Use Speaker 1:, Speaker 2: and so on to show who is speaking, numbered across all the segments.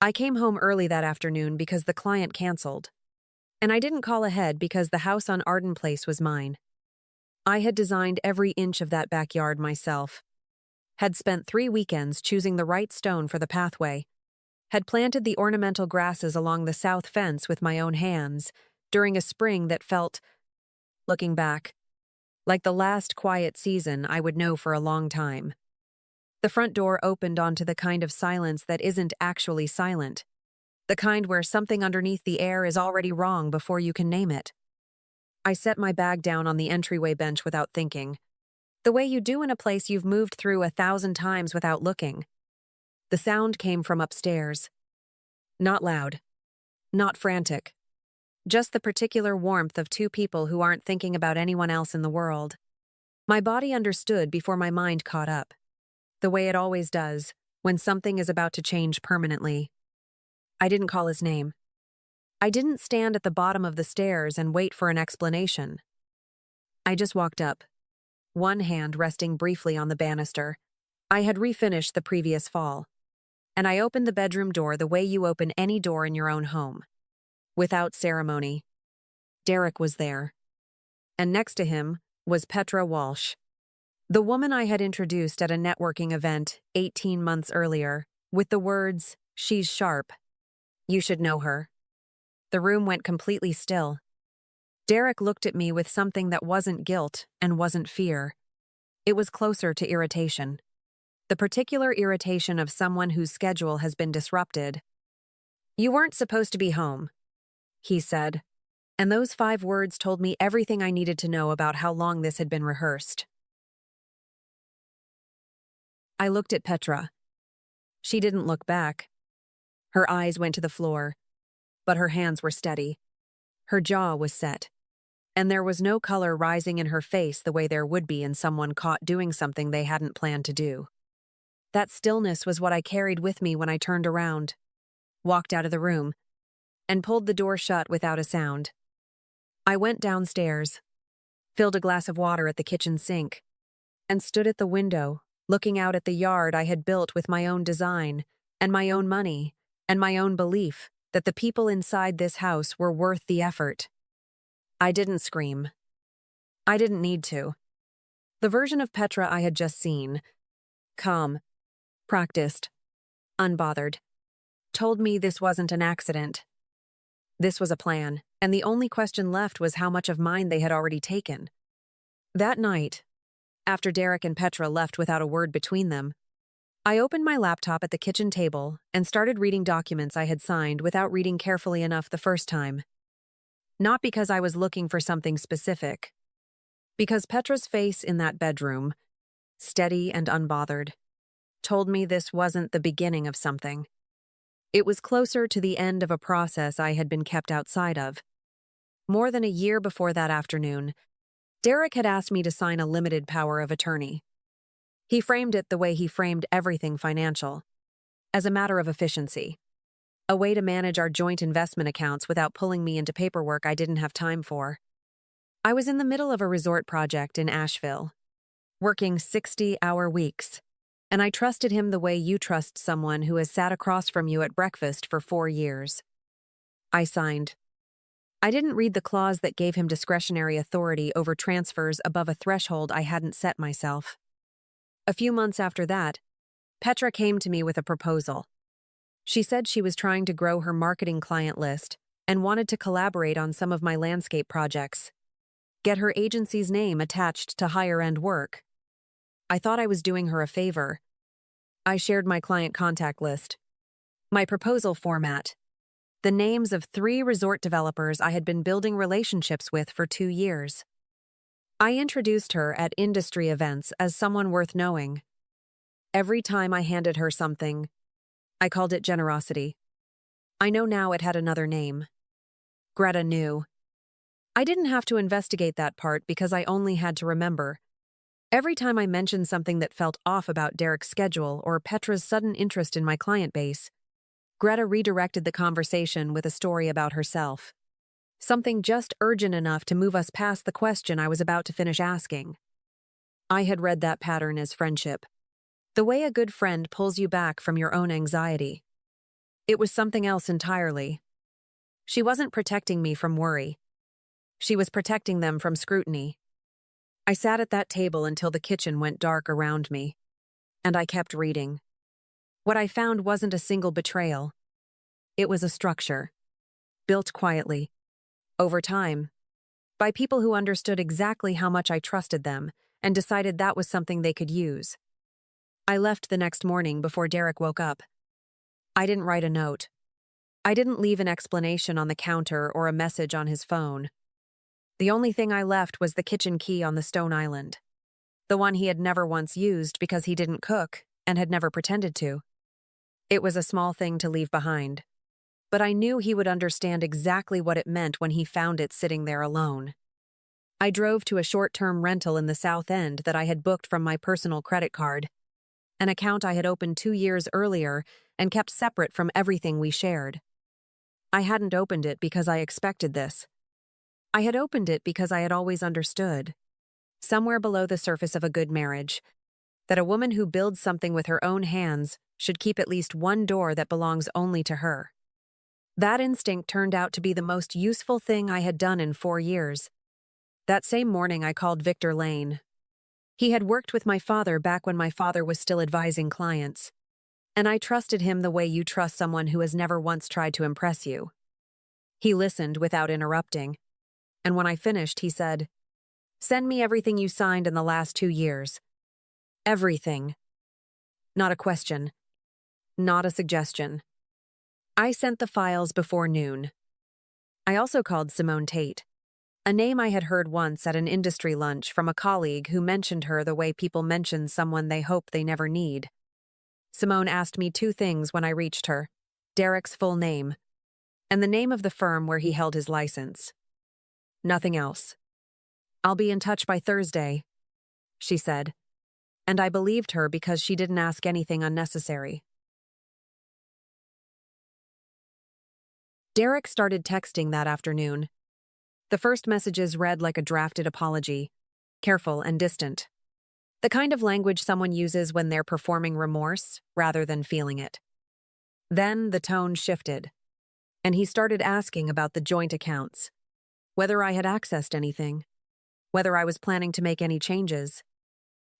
Speaker 1: I came home early that afternoon because the client canceled. And I didn't call ahead because the house on Arden Place was mine. I had designed every inch of that backyard myself. Had spent 3 weekends choosing the right stone for the pathway. Had planted the ornamental grasses along the south fence with my own hands during a spring that felt, looking back, like the last quiet season I would know for a long time. The front door opened onto the kind of silence that isn't actually silent. The kind where something underneath the air is already wrong before you can name it. I set my bag down on the entryway bench without thinking. The way you do in a place you've moved through 1,000 times without looking. The sound came from upstairs. Not loud. Not frantic. Just the particular warmth of two people who aren't thinking about anyone else in the world. My body understood before my mind caught up. The way it always does, when something is about to change permanently. I didn't call his name. I didn't stand at the bottom of the stairs and wait for an explanation. I just walked up, one hand resting briefly on the banister. I had refinished the previous fall. And I opened the bedroom door the way you open any door in your own home. Without ceremony. Derek was there. And next to him was Petra Walsh. The woman I had introduced at a networking event 18 months earlier, with the words, "She's sharp. You should know her." The room went completely still. Derek looked at me with something that wasn't guilt and wasn't fear. It was closer to irritation. The particular irritation of someone whose schedule has been disrupted. "You weren't supposed to be home," he said, and those 5 words told me everything I needed to know about how long this had been rehearsed. I looked at Petra. She didn't look back. Her eyes went to the floor, but her hands were steady. Her jaw was set, and there was no color rising in her face the way there would be in someone caught doing something they hadn't planned to do. That stillness was what I carried with me when I turned around, walked out of the room, and pulled the door shut without a sound. I went downstairs, filled a glass of water at the kitchen sink, and stood at the window, looking out at the yard I had built with my own design, and my own money, and my own belief that the people inside this house were worth the effort. I didn't scream. I didn't need to. The version of Petra I had just seen, calm, practiced, unbothered, told me this wasn't an accident. This was a plan, and the only question left was how much of mine they had already taken. That night, after Derek and Petra left without a word between them, I opened my laptop at the kitchen table and started reading documents I had signed without reading carefully enough the first time. Not because I was looking for something specific. Because Petra's face in that bedroom, steady and unbothered, told me this wasn't the beginning of something. It was closer to the end of a process I had been kept outside of. More than a year before that afternoon, Derek had asked me to sign a limited power of attorney. He framed it the way he framed everything financial, as a matter of efficiency. A way to manage our joint investment accounts without pulling me into paperwork I didn't have time for. I was in the middle of a resort project in Asheville, working 60-hour weeks, and I trusted him the way you trust someone who has sat across from you at breakfast for 4 years. I signed. I didn't read the clause that gave him discretionary authority over transfers above a threshold I hadn't set myself. A few months after that, Petra came to me with a proposal. She said she was trying to grow her marketing client list and wanted to collaborate on some of my landscape projects. Get her agency's name attached to higher-end work. I thought I was doing her a favor. I shared my client contact list, my proposal format, the names of 3 resort developers I had been building relationships with for 2 years. I introduced her at industry events as someone worth knowing. Every time I handed her something, I called it generosity. I know now it had another name. Greta knew. I didn't have to investigate that part because I only had to remember. Every time I mentioned something that felt off about Derek's schedule or Petra's sudden interest in my client base, Greta redirected the conversation with a story about herself. Something just urgent enough to move us past the question I was about to finish asking. I had read that pattern as friendship. The way a good friend pulls you back from your own anxiety. It was something else entirely. She wasn't protecting me from worry. She was protecting them from scrutiny. I sat at that table until the kitchen went dark around me, and I kept reading. What I found wasn't a single betrayal. It was a structure, built quietly, over time, by people who understood exactly how much I trusted them and decided that was something they could use. I left the next morning before Derek woke up. I didn't write a note. I didn't leave an explanation on the counter or a message on his phone. The only thing I left was the kitchen key on the stone island, the one he had never once used because he didn't cook and had never pretended to. It was a small thing to leave behind, but I knew he would understand exactly what it meant when he found it sitting there alone. I drove to a short-term rental in the South End that I had booked from my personal credit card, an account I had opened 2 years earlier and kept separate from everything we shared. I hadn't opened it because I expected this. I had opened it because I had always understood, somewhere below the surface of a good marriage, that a woman who builds something with her own hands should keep at least one door that belongs only to her. That instinct turned out to be the most useful thing I had done in 4 years. That same morning I called Victor Lane. He had worked with my father back when my father was still advising clients, and I trusted him the way you trust someone who has never once tried to impress you. He listened without interrupting, and when I finished, he said, "Send me everything you signed in the last 2 years. Everything. Not a question. Not a suggestion." I sent the files before noon. I also called Simone Tate, a name I had heard once at an industry lunch from a colleague who mentioned her the way people mention someone they hope they never need. Simone asked me 2 things when I reached her: Derek's full name, and the name of the firm where he held his license. Nothing else. "I'll be in touch by Thursday," she said, and I believed her because she didn't ask anything unnecessary. Derek started texting that afternoon. The first messages read like a drafted apology, careful and distant. The kind of language someone uses when they're performing remorse rather than feeling it. Then the tone shifted, and he started asking about the joint accounts, whether I had accessed anything, whether I was planning to make any changes.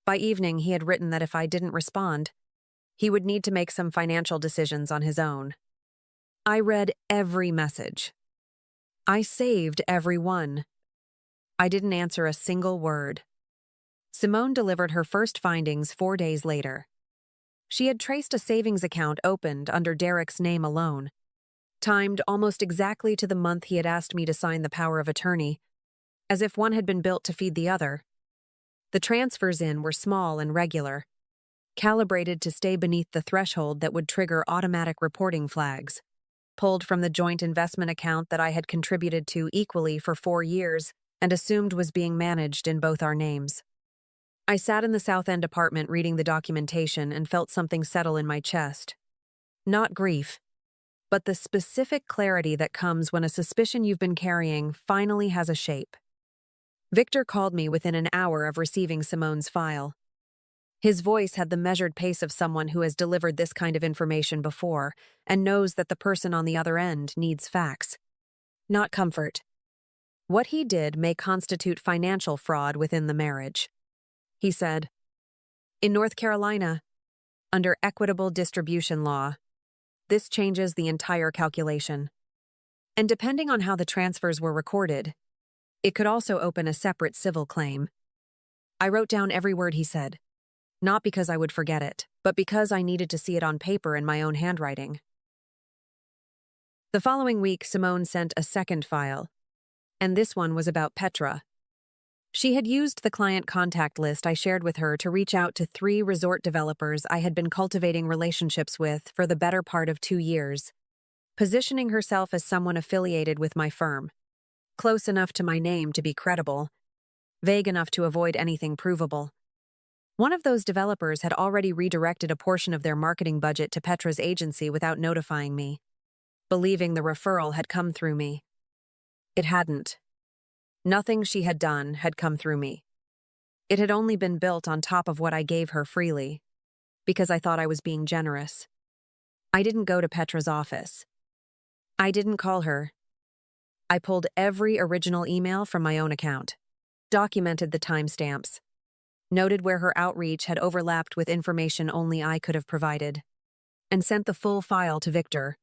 Speaker 1: By evening, he had written that if I didn't respond, he would need to make some financial decisions on his own. I read every message. I saved every one. I didn't answer a single word. Simone delivered her first findings 4 days later. She had traced a savings account opened under Derek's name alone, timed almost exactly to the month he had asked me to sign the power of attorney, as if one had been built to feed the other. The transfers in were small and regular, calibrated to stay beneath the threshold that would trigger automatic reporting flags, pulled from the joint investment account that I had contributed to equally for 4 years and assumed was being managed in both our names. I sat in the South End apartment reading the documentation and felt something settle in my chest. Not grief, but the specific clarity that comes when a suspicion you've been carrying finally has a shape. Victor called me within an hour of receiving Simone's file. His voice had the measured pace of someone who has delivered this kind of information before and knows that the person on the other end needs facts, not comfort. What he did may constitute financial fraud within the marriage. He said, "In North Carolina, under equitable distribution law, this changes the entire calculation. And depending on how the transfers were recorded, it could also open a separate civil claim." I wrote down every word he said, not because I would forget it, but because I needed to see it on paper in my own handwriting. The following week, Simone sent a second file, and this one was about Petra. She had used the client contact list I shared with her to reach out to 3 resort developers I had been cultivating relationships with for the better part of 2 years, positioning herself as someone affiliated with my firm, close enough to my name to be credible, vague enough to avoid anything provable. One of those developers had already redirected a portion of their marketing budget to Petra's agency without notifying me, believing the referral had come through me. It hadn't. Nothing she had done had come through me. It had only been built on top of what I gave her freely, because I thought I was being generous. I didn't go to Petra's office. I didn't call her. I pulled every original email from my own account, documented the timestamps, noted where her outreach had overlapped with information only I could have provided, and sent the full file to Victor.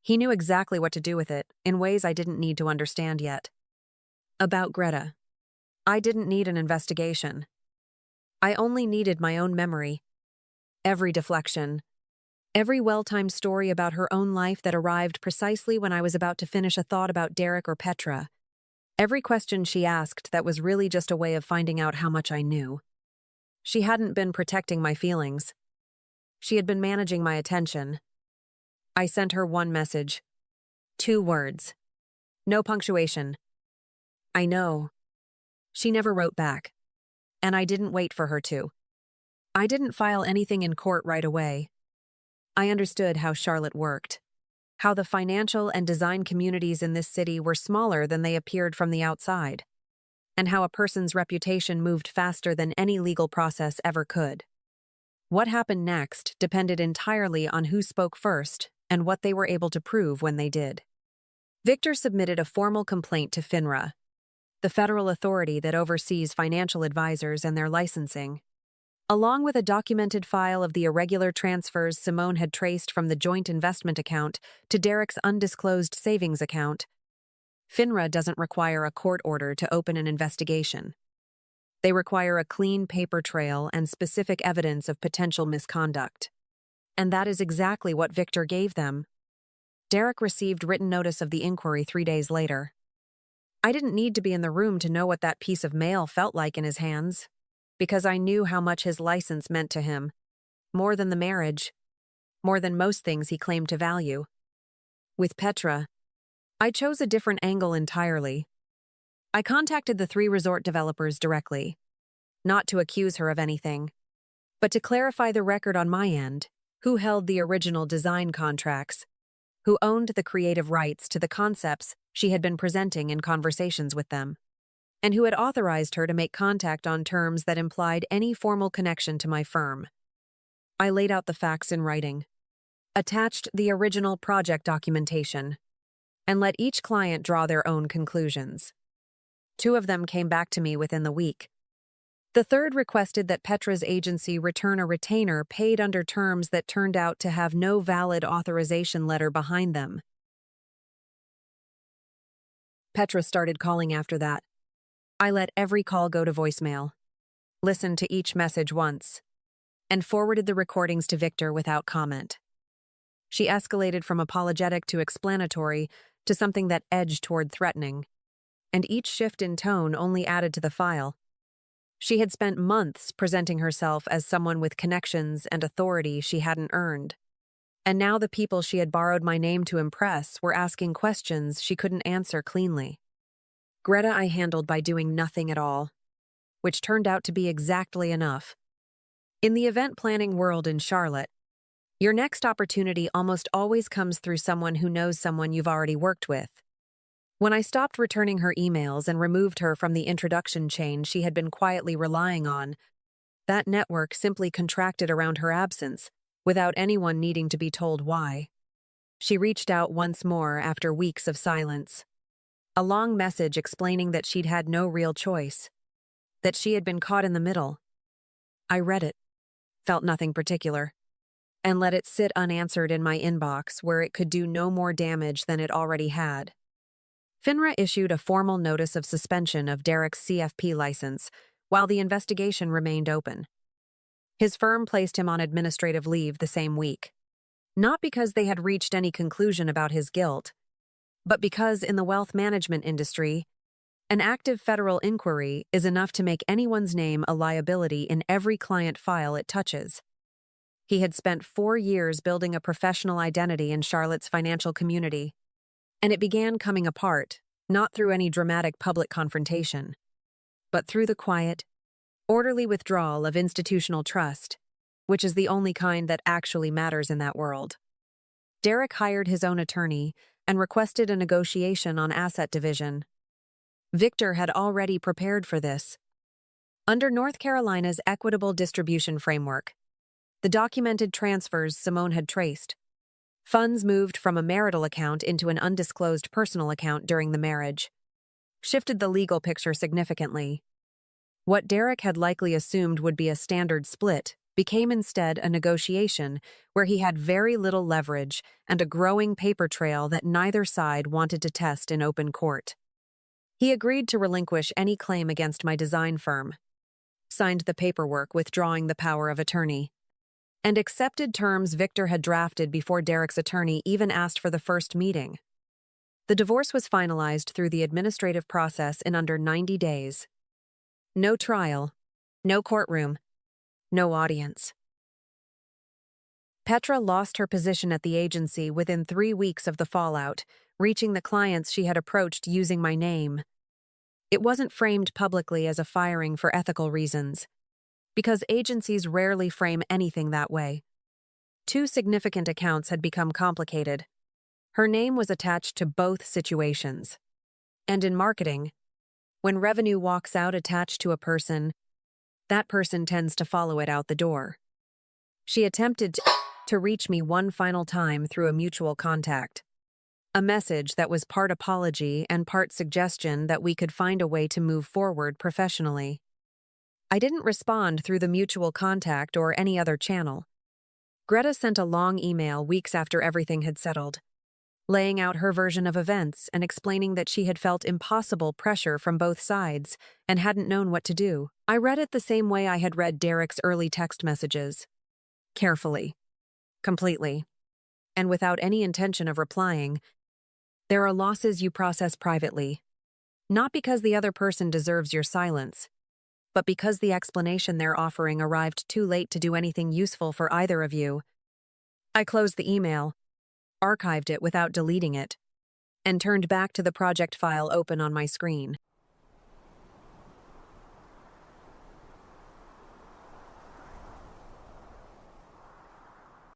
Speaker 1: He knew exactly what to do with it, in ways I didn't need to understand yet. About Greta. I didn't need an investigation. I only needed my own memory. Every deflection. Every well-timed story about her own life that arrived precisely when I was about to finish a thought about Derek or Petra. Every question she asked that was really just a way of finding out how much I knew. She hadn't been protecting my feelings. She had been managing my attention. I sent her one message. 2 words. No punctuation. I know. She never wrote back. And I didn't wait for her to. I didn't file anything in court right away. I understood how Charlotte worked. How the financial and design communities in this city were smaller than they appeared from the outside. And how a person's reputation moved faster than any legal process ever could. What happened next depended entirely on who spoke first and what they were able to prove when they did. Victor submitted a formal complaint to FINRA, the federal authority that oversees financial advisors and their licensing, along with a documented file of the irregular transfers Simone had traced from the joint investment account to Derek's undisclosed savings account. FINRA doesn't require a court order to open an investigation. They require a clean paper trail and specific evidence of potential misconduct. And that is exactly what Victor gave them. Derek received written notice of the inquiry 3 days later. I didn't need to be in the room to know what that piece of mail felt like in his hands, because I knew how much his license meant to him. More than the marriage. More than most things he claimed to value. With Petra, I chose a different angle entirely. I contacted the 3 resort developers directly, not to accuse her of anything, but to clarify the record on my end, who held the original design contracts, who owned the creative rights to the concepts she had been presenting in conversations with them, and who had authorized her to make contact on terms that implied any formal connection to my firm. I laid out the facts in writing, attached the original project documentation, and let each client draw their own conclusions. 2 of them came back to me within the week. The 3rd requested that Petra's agency return a retainer paid under terms that turned out to have no valid authorization letter behind them. Petra started calling after that. I let every call go to voicemail, listened to each message once, and forwarded the recordings to Victor without comment. She escalated from apologetic to explanatory to something that edged toward threatening, and each shift in tone only added to the file. She had spent months presenting herself as someone with connections and authority she hadn't earned. And now the people she had borrowed my name to impress were asking questions she couldn't answer cleanly. Greta I handled by doing nothing at all, which turned out to be exactly enough. In the event planning world in Charlotte, your next opportunity almost always comes through someone who knows someone you've already worked with. When I stopped returning her emails and removed her from the introduction chain she had been quietly relying on, that network simply contracted around her absence, without anyone needing to be told why. She reached out once more after weeks of silence. A long message explaining that she'd had no real choice, that she had been caught in the middle. I read it, felt nothing particular, and let it sit unanswered in my inbox where it could do no more damage than it already had. FINRA issued a formal notice of suspension of Derek's CFP license while the investigation remained open. His firm placed him on administrative leave the same week, not because they had reached any conclusion about his guilt, but because in the wealth management industry, an active federal inquiry is enough to make anyone's name a liability in every client file it touches. He had spent 4 years building a professional identity in Charlotte's financial community, and it began coming apart, not through any dramatic public confrontation, but through the quiet, orderly withdrawal of institutional trust, which is the only kind that actually matters in that world. Derek hired his own attorney and requested a negotiation on asset division. Victor had already prepared for this. Under North Carolina's equitable distribution framework, the documented transfers Simone had traced Funds moved from a marital account into an undisclosed personal account during the marriage. Shifted the legal picture significantly. What Derek had likely assumed would be a standard split became instead a negotiation where he had very little leverage and a growing paper trail that neither side wanted to test in open court. He agreed to relinquish any claim against my design firm, signed the paperwork withdrawing the power of attorney, and accepted terms Victor had drafted before Derek's attorney even asked for the first meeting. The divorce was finalized through the administrative process in under 90 days. No trial, no courtroom, no audience. Petra lost her position at the agency within 3 weeks of the fallout, reaching the clients she had approached using my name. It wasn't framed publicly as a firing for ethical reasons, because agencies rarely frame anything that way. 2 significant accounts had become complicated. Her name was attached to both situations. And in marketing, when revenue walks out attached to a person, that person tends to follow it out the door. She attempted to reach me one final time through a mutual contact. A message that was part apology and part suggestion that we could find a way to move forward professionally. I didn't respond through the mutual contact or any other channel. Greta sent a long email weeks after everything had settled, laying out her version of events and explaining that she had felt impossible pressure from both sides and hadn't known what to do. I read it the same way I had read Derek's early text messages. Carefully. Completely. And without any intention of replying. There are losses you process privately. Not because the other person deserves your silence, but because the explanation they're offering arrived too late to do anything useful for either of you. I closed the email, archived it without deleting it, and turned back to the project file open on my screen.